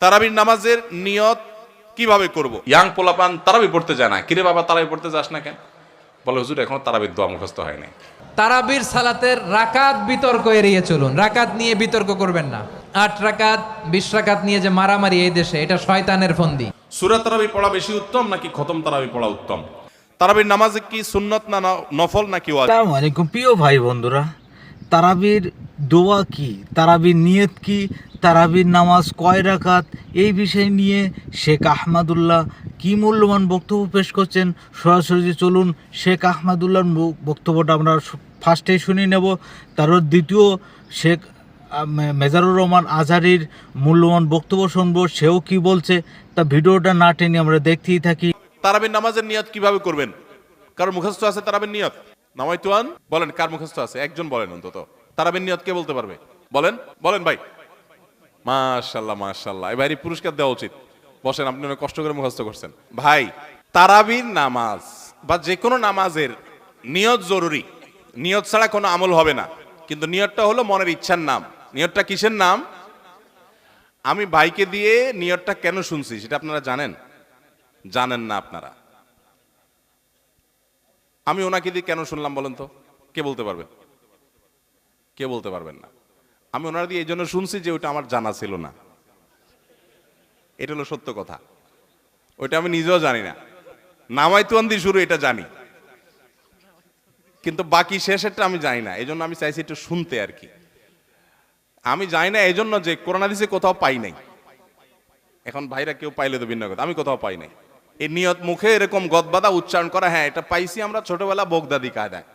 তারাবির নামাজের নিয়ত কিভাবে করব? ইয়াং পোলাপান তারাবি পড়তে যায় না, কিরে বাবা তারাবি পড়তে যাস না কেন? বলে হুজুর এখনো তারাবির দোয়া মুখস্থ হয় নাই। তারাবির সালাতের রাকাত বিতর্ক এড়িয়ে চলুন, রাকাত নিয়ে বিতর্ক করবেন না। 8 রাকাত 20 রাকাত নিয়ে যে মারামারি এই দেশে, এটা শয়তানের ফন্দি। সূরা তারাবি পড়া বেশি উত্তম নাকি খতম তারাবি পড়া উত্তম? তারাবির নামাজে কি সুন্নত না নফল নাকি ওয়াজিব? আসসালামু আলাইকুম প্রিয় ভাই বন্ধুরা, তারাবির দোয়া কি, তারাবির নিয়ত কি, তারাবির নামাজ কয় রাকাত, এই বিষয় নিয়ে শেখ আহমদুল্লাহ কি মূল্যবান বক্তব্য পেশ করছেন। সরাসরি চলুন শেখ আহমদুল্লাহর বক্তব্যটা আমরা ফার্স্টেই শুনে নেব, তারপর দ্বিতীয় শেখ মেজারুর রহমান আজহারির মূল্যবান বক্তব্য শুনবো, সেও কি বলছে। তা ভিডিওটা না টেনে আমরা দেখতেই থাকি। তারাবির নামাজের নিয়ত কিভাবে করবেন? কার মুখস্থ আছে তারাবির নিয়ত? নামাইতুয়ান বলেন, কার মুখস্থ আছে? একজন বলেন অন্তত। তারাবির নিয়ত কে বলতে পারবে? বলেন বলেন ভাই। মাশাআল্লাহ মাশাআল্লাহ, এই ভাইয়ের পুরস্কার দেওয়া উচিত। বসেন, আপনি অনেক কষ্ট করে মুখস্থ করছেন। ভাই, তারাবির নামাজ বা যে কোনো নামাজের নিয়ত জরুরি। নিয়ত ছাড়া কোনো আমল হবে না। কিন্তু নিয়তটা হলো মনের ইচ্ছার নাম। নিয়তটা কিসের নাম? আমি ভাইকে দিয়ে নিয়তটা কেন শুনছি সেটা আপনারা জানেন? জানেন না আপনারা। আমি ওনাকে দিয়ে কেন শুনলাম বলেন তো? কে বলতে পারবেন? কে বলতে পারবেন না? আমি ওনার দিয়ে এই জন্য শুনছি যে ওইটা আমার জানা ছিল না। এটা হলো সত্য কথা। ওইটা আমি নিজেও জানি না। নামাইতুয়ান দিয়ে শুরু এটা জানি, কিন্তু বাকি শেষেরটা আমি জানি না। এই জন্য আমি চাইছি একটু শুনতে আর কি। আমি জানি না এই জন্য যে কোরআন হাদিসে কোথাও পাই নাই। এখন ভাইরা কেউ পাইলে তো ভিন্ন কথা, আমি কোথাও পাই নাই। এই নিয়ত মুখে এরকম গদবাদা উচ্চারণ করা, হ্যাঁ এটা পাইছি আমরা ছোটবেলা বোগদাদি কায়দায়।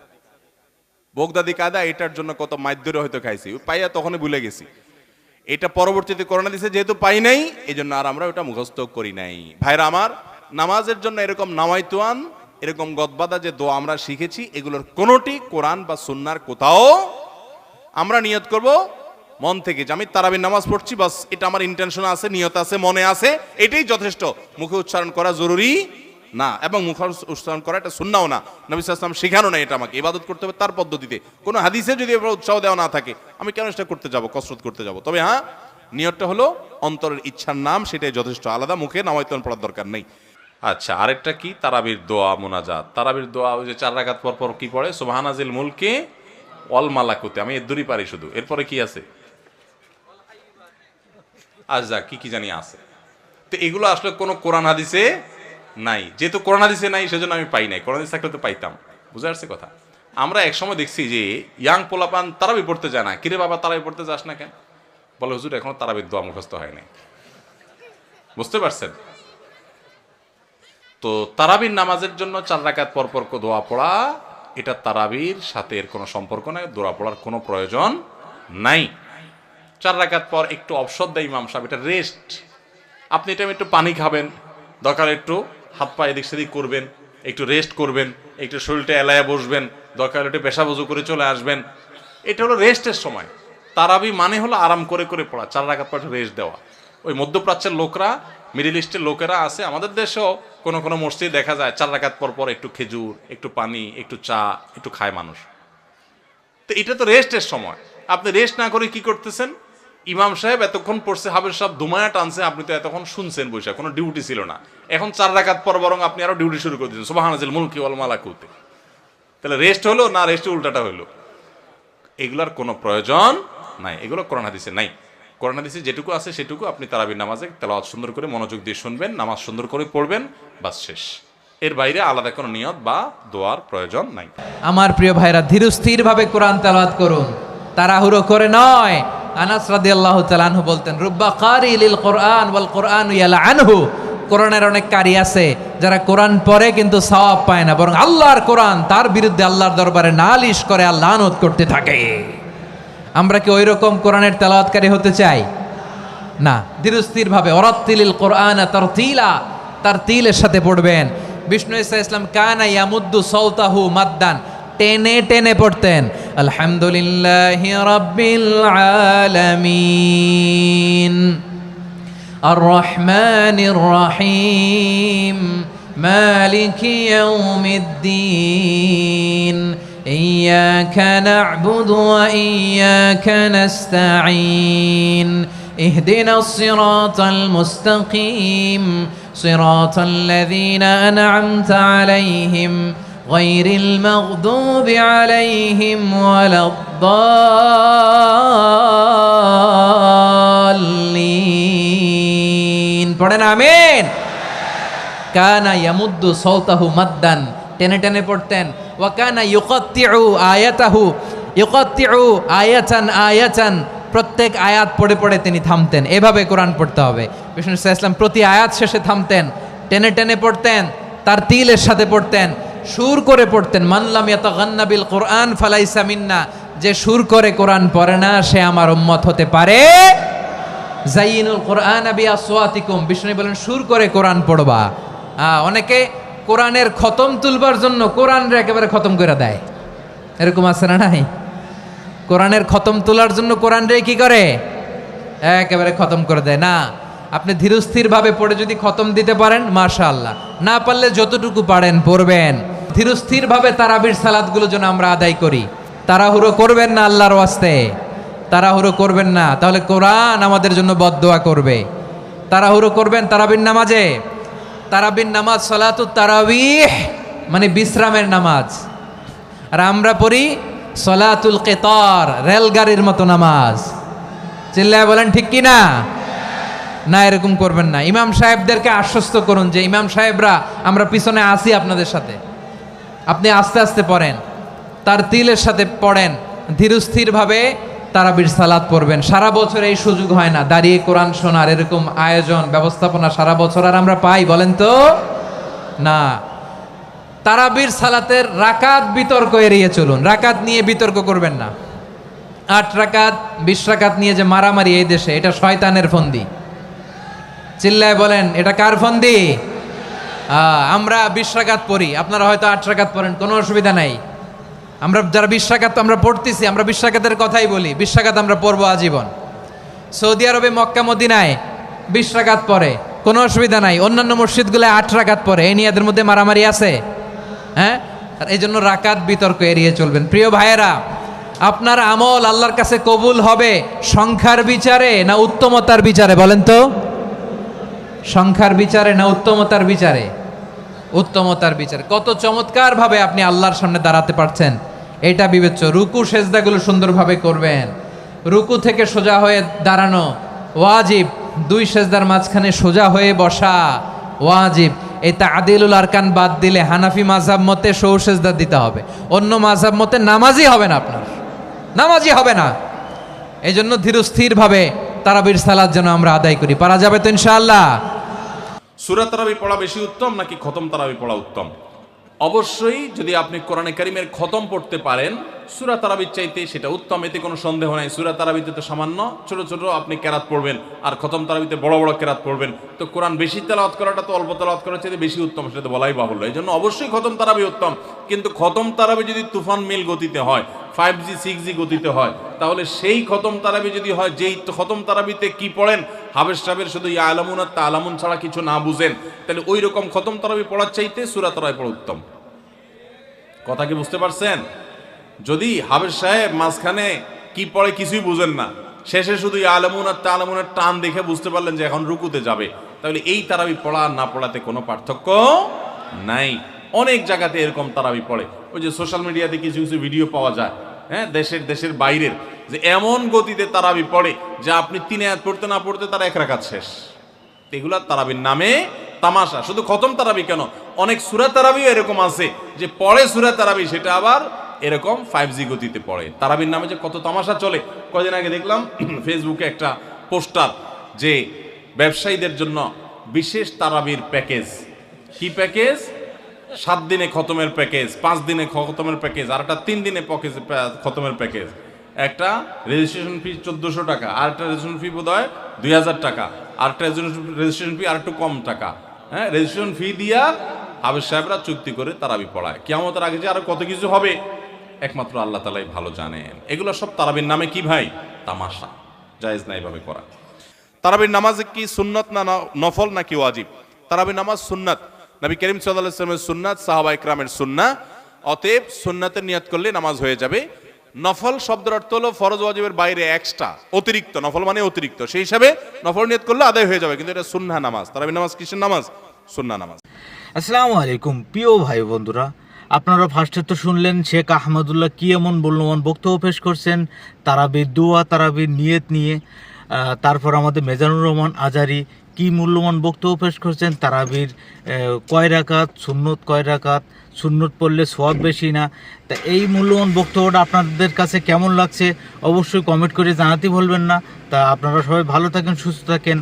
বোগদাদি কায়দা এটার জন্য কত মাইদ্যরে হয়তো খাইছি, পাইয়া তখনই ভুলে গেছি। এটা পরবর্তীতে কোরআন হাদিসে যেহেতু পাই নাই, এই জন্য আর আমরা ওটা মুখস্থ করি নাই। ভাইরা আমার, নামাজের জন্য এরকম নামাইতুয়ান, এরকম গদবাদা যে দোয়া আমরা শিখেছি, এগুলোর কোনোটি কোরআন বা সুন্নাহর কোথাও আমরা নিয়ত করব মন থেকে যে আমি তারাবির নামাজ পড়ছি, বাস এটা আমার ইন্টেনশন আছে, নিয়ত আছে, মনে আছে, এটাই যথেষ্ট। মুখে উচ্চারণ করা জরুরি না, এবং মুখে উচ্চারণ করা এটা সুন্নাহও না। নবী সাল্লাল্লাহু আলাইহি ওয়াসাল্লাম শেখানো না এটা আমাকে। ইবাদত করতে হবে তার পদ্ধতিতে। কোনো হাদিসে যদি উৎসাহ দেওয়া না থাকে, আমি কেন সেটা করতে যাব, কসরত করতে যাব? তবে হ্যাঁ, নিয়তটা হলো অন্তরের ইচ্ছার নাম, সেটাই যথেষ্ট। আলাদা মুখে নামাইতুয়ান পড়ার দরকার নেই। আচ্ছা, আরেকটা কি? তারাবির দোয়া মুনাজাত। তারাবির দোয়া ওই যে 4 রাকাত পর পর কি পড়ে? সুবহানাজিল মুলকে ওয়াল মালাকুতে। আমি এর দূরই পারি শুধু। এরপরে কি আছে? আচ্ছা, কি জানি আছে। তো এগুলো আসলে কোনো কোরআন হাদিসে নাই। যেহেতু কোরআন হাদিসে নাই, সেজন্য আমি পাই নাই। কোরআন হাদিস থাকলে তো পাইতাম। বুঝে আসছে কথা? আমরা একসময় দেখছি যে ইয়াং পোলাপান তারাবি পড়তে যায় না, কিরে বাবা তারাবি পড়তে যাস না কেন? বলে হুজুর এখনো তারাবির দোয়া মুখস্থ হয় নাই। বুঝতে পারছেন? তো তারাবির নামাজের জন্য 4 রাকাত পর পর দোয়া পড়া, এটা তারাবির সাথে এর কোনো সম্পর্ক নাই। দোয়া পড়ার কোনো প্রয়োজন নাই। 4 রাকাত পর একটু অবসর দেয় ইমাম সাহেব, এটা রেস্ট। আপনি এটা একটু পানি খাবেন, দরকার একটু হাত পা এদিক সেদিক করবেন, একটু রেস্ট করবেন, একটু শরীরটা এলায়া বসবেন, দরকার একটু পেশাব ওযু করে চলে আসবেন। এটা হলো রেস্টের সময়। তারাবি মানে হলো আরাম করে করে পড়া, 4 রাকাত পর রেস্ট দেওয়া। ওই মধ্যপ্রাচ্যের লোকরা, মিডিল ইস্টের লোকেরা আছে, আমাদের দেশেও কোনো কোনো মসজিদে দেখা যায় 4 রাকাত পর পর একটু খেজুর, একটু পানি, একটু চা, একটু খায় মানুষ। তো এটা তো রেস্টের সময়। আপনি রেস্ট না করে কি করতেছেন? ইমাম সাহেব এতক্ষণ পড়ছে, হাফেজ সাহেব ধুমায়া টানছে, আপনি তো এতক্ষণ শুনছেন বৈশা, কোনো ডিউটি ছিল না। এখন 4 রাকাত পর বরং আপনি আরো ডিউটি শুরু করে দিচ্ছেন, সুবহানাজিল মুলকি ওয়াল মালাকুতে। তাহলে রেস্ট হলো না, রেস্টের উল্টাটা হলো? এগুলার কোনো প্রয়োজন নাই, এগুলো কোরআন হাদিসে নাই। কোরআন হাদিসে যেটুকু আছে সেটুকু আপনি তারাবির নামাজে তেলাওয়াত সুন্দর করে মনোযোগ দিয়ে শুনবেন, নামাজ সুন্দর করে পড়বেন, বাস শেষ। এর বাইরে আলাদা কোনো নিয়ত বা দোয়ার প্রয়োজন নাই। আমার প্রিয় ভাইরা, ধীরস্থির ভাবে কোরআন তেলাওয়াত করুন, তাড়াহুড়ো করে নয়। আনাস রাদিয়াল্লাহু তাআলা আনহু বলতেন, রুব্বা কারি লিল কোরআন ওয়াল কোরআনু ইয়ালআনহু। কোরআনের অনেক কারি আছে যারা কোরআন পড়ে কিন্তু সওয়াব পায় না, বরং আল্লাহর কোরআন তার বিরুদ্ধে আল্লাহর দরবারে নালিশ করে আর লানত করতে থাকে। আমরা কি ওই রকম কোরআনের তেলাওয়াতকারী হতে চাই? না। ধীরস্থির ভাবে ওয়ারাত্তিলিল কোরআনা তারতিলা, তারতিলের সাথে পড়বেন। বিষ্ণু ঈসা ইসলাম কানা ইয়ামুদ্দু সাওতাহু মাদ্দান, টেনে টেনে পড়তেন। আলহামদুলিল্লাহি রাব্বিল আলামিন আর রহমানির রহিম মালিকি ইয়াউমিদ্দিন ইয়্যাকা না'বুদু ওয়া ইয়্যাকা নাস্তাঈন اهدنا الصراط المستقيم صراط الذين أنعمت عليهم غير المغضوب عليهم ولا الضالين পড়েন আমিন। কানা ইয়ামুদ্দু সাওতাহু মাদ্দান, টেনে টেনে পড়তেন। ওয়া কানা ইউকাত্তিউ আয়াতাহু, ইউকাত্তিউ আয়াতান আয়াতান, প্রত্যেক আয়াত পড়ে পড়ে তিনি থামতেন। এভাবে কোরআন পড়তে হবে। বিষ্ণু ইসলাম প্রতি আয়াত শেষে থামতেন, টেনে টেনে পড়তেন, তার তিলের সাথে পড়তেন, সুর করে পড়তেন। মানলাম ইয়াতাগান্না বিল কোরআন ফালাইসা মিন্না, যে সুর করে কোরআন পড়ে না সে আমার উম্মত হতে পারে। জাইনুল কোরআন বি আসওয়াতিকুম, বিষ্ণু বলেন সুর করে কোরআন পড়বা। অনেকে কোরআনের খতম তুলবার জন্য কোরআনরে একেবারে খতম করে দেয়, এরকম আছে না নাই? কোরআনের খতম তোলার জন্য কোরআনরে কি করে? একেবারে খতম করে দেয়। না, আপনি ধীরস্থিরভাবে পড়ে যদি খতম দিতে পারেন মাশাআল্লাহ, না পারলে যতটুকু পারেন পড়বেন। ধীরস্থিরভাবে তারাবির সালাতগুলো যেন আমরা আদায় করি। তাড়াহুড়ো করবেন না আল্লাহর ওয়াস্তে, তাড়াহুড়ো করবেন না, তাহলে কোরআন আমাদের জন্য বদদোয়া করবে। তাড়াহুড়ো করবেন তারাবির নামাজে। তারাবির নামাজ সালাতুত তারাবিহ মানে বিশ্রামের নামাজ, আর আমরা পড়ি সলাতুল কেতার, রেলগাড়ির মতো নামাজ। চিল্লায় বলেন ঠিক কি না? না, এরকম করবেন না। ইমাম সাহেবদেরকে আশ্বস্ত করুন যে ইমাম সাহেবরা আমরা পিছনে আসি আপনাদের সাথে, আপনি আস্তে আস্তে পড়েন, তার তিলের সাথে পড়েন, ধীরস্থিরভাবে তারাবির সালাত পড়বেন। সারা বছর এই সুযোগ হয় না দাঁড়িয়ে কোরআন শোনার, এরকম আয়োজন ব্যবস্থাপনা সারা বছর আর আমরা পাই বলেন তো? না। তারাবির সালাতের রাকাত বিতর্ক এড়িয়ে চলুন, রাকাত নিয়ে বিতর্ক করবেন না। 8 রাকাত 20 রাকাত নিয়ে যে মারামারি এই দেশে, এটা শয়তানের ফন্দি। চিল্লায় বলেন এটা কার ফন্দি? আমরা 20 রাকাত পড়ি, আপনারা হয়তো 8 রাকাত পড়েন, কোনো অসুবিধা নাই। আমরা যারা 20 রাকাত আমরা পড়তেছি, আমরা 20 রাকাতের কথাই বলি, 20 রাকাত আমরা পড়বো আজীবন। সৌদি আরবে মক্কা মদিনায় 20 রাকাত পড়ে, কোনো অসুবিধা নাই। অন্যান্য মসজিদগুলোয় 8 রাকাত পড়ে, এই নিয়ে এদের মধ্যে মারামারি আছে? হ্যাঁ, আর এই জন্য রাকাত বিতর্ক এড়িয়ে চলবেন। প্রিয় ভাইয়েরা, আপনার আমল আল্লাহর কাছে কবুল হবে সংখ্যার বিচারে না উত্তমতার বিচারে বলেন তো? সংখ্যার বিচারে না উত্তমতার বিচারে? উত্তমতার বিচারে। কত চমৎকার ভাবে আপনি আল্লাহর সামনে দাঁড়াতে পারছেন এটা বিবেচ্য। রুকু সেজদাগুলো সুন্দরভাবে করবেন, রুকু থেকে সোজা হয়ে দাঁড়ানো ওয়াজিব, 2 সেজদার মাঝখানে সোজা হয়ে বসা ওয়াজিব। এই তাদিলুল আরকান বাদ দিলে হানাফি মাযহাব মতে সৌ সেজদা দিতে হবে, অন্য মাযহাব মতে নামাজই হবে না, আপনার নামাজই হবে না। এই জন্য ধীরস্থিরভাবে তারাবির সালাত যেন আমরা আদায় করি। পারা যাবে তো ইনশাআল্লাহ? সূরা তারাবি পড়া বেশি উত্তম নাকি খতম তারাবি পড়া উত্তম? অবশ্যই যদি আপনি কোরআনে কারিমের খতম পড়তে পারেন সূরা তারাবির চাইতে সেটা উত্তম, এতে কোনো সন্দেহ নাই। সূরা তারাবিতে তো সামান্য ছোট ছোট আপনি কেরাত পড়বেন, আর খতম তারাবিতে বড় বড় কেরাত পড়বেন, তো কোরআন বেশি তেলাওয়াত করাটা তো অল্প তেলাওয়াত করার চাইতে বেশি উত্তম, সেটা তো বলাই বাহুল্য। এই জন্য অবশ্যই খতম তারাবি উত্তম। কিন্তু খতম তারাবি যদি তুফান মিল গতিতে হয়, 5G 6G গতিতে হয়, তাহলে সেই খতম তারাবি যদি হয়, যেই খতম তারাবিতে কি পড়েন হাবেশ সাহেবের শুধু ইয়ালামুন আর তালামুন ছাড়া কিছু না বুঝেন, তাহলে ওই রকম খতম তারাবি পড়ার চাইতে সূরা তারাবি পড়া উত্তম। কথা কি বুঝতে পারছেন? যদি হাবেশ সাহেব মাঝখানে কি পড়ে কিছুই বুঝেন না, শেষে শুধু ইয়ালামুন আর তালামুনের টান দেখে বুঝতে পারলেন যে এখন রুকুতে যাবে, তাহলে এই তারাবি পড়া আর না পড়াতে কোনো পার্থক্য নাই। অনেক জায়গাতে এরকম তারাবি পড়ে, ওই যে সোশ্যাল মিডিয়াতে কিছু কিছু ভিডিও পাওয়া যায়, হ্যাঁ, দেশের বাইরের, যে এমন গতিতে তারাবি পড়ে যে আপনি 3 আয়াত পড়তে না পড়তে তার 1 রাকাত শেষ। এগুলা তারাবির নামে তামাশা। শুধু খতম তারাবি কেন, অনেক সূরা তারাবিও এরকম আছে যে পড়ে সূরা তারাবি, সেটা আবার এরকম 5G গতিতে পড়ে। তারাবির নামে যে কত তামাশা চলে। কদিন আগে দেখলাম ফেসবুকে একটা পোস্টার যে ব্যবসায়ীদের জন্য বিশেষ তারাবির প্যাকেজ। কি প্যাকেজ? 7 দিনে খতমের প্যাকেজ, 5 দিনে খতমের প্যাকেজ, আর একটা 3 দিনে খতমের প্যাকেজ। একটা রেজিস্ট্রেশন ফি 1400 টাকা, আর একটা রেজিস্ট্রেশন ফি বোধ হয় 2000 টাকা, আর একটা রেজিস্ট্রেশন ফি আর একটু কম টাকা। হ্যাঁ, রেজিস্ট্রেশন ফি দিয়া হাবেজ সাহেবরা চুক্তি করে তারাবি পড়ায়। কিয়ামতের আগে যে আরো কত কিছু হবে একমাত্র আল্লাহ তাআলাই ভালো জানেন। এগুলো সব তারাবির নামে কি ভাই? তামাশা। জায়েজ না এইভাবে করা। তারাবির নামাজ কি সুন্নত না নফল নাকি ওয়াজিব? তারাবির নামাজ সুন্নাত, নবী করিম সাল্লাল্লাহু আলাইহি ওয়াসাল্লামের সুন্নাত, সাহাবা ইকরামের সুন্নাহ। অতএব সুন্নাতের নিয়ত করলে নামাজ হয়ে যাবে। নফল শব্দের অর্থ হলো ফরজ ওয়াজিবের বাইরে এক্সট্রা, অতিরিক্ত। নফল মানে অতিরিক্ত, সেই হিসাবে নফল নিয়ত করলে আদায় হয়ে যাবে, কিন্তু এটা সুন্নাহ নামাজ। তারাবি নামাজ কিসের নামাজ? সুন্নাহ নামাজ। আসসালামু আলাইকুম প্রিয় ভাই বন্ধুরা, আপনারা ফার্স্টে তো শুনলেন শেখ আহমদুল্লাহ কি এমন মূল্যবান বক্তব্য পেশ করছেন তারাবির দোয়া, তারাবির নিয়ত নিয়ে। তারপর আমাদের মেজানুর রহমান আজারি কি মূল্যবান বক্তব্য পেশ করছেন তারাবির কয় রাকাত, সুন্নত কয় রাকাত, সুন্নত পড়লে সওয়াব বেশি না। তা এই মূল্যবান বক্তব্যটা আপনাদের কাছে কেমন লাগছে অবশ্যই কমেন্ট করে জানাতে ভুলবেন না। তা আপনারা সবাই ভালো থাকেন, সুস্থ থাকেন।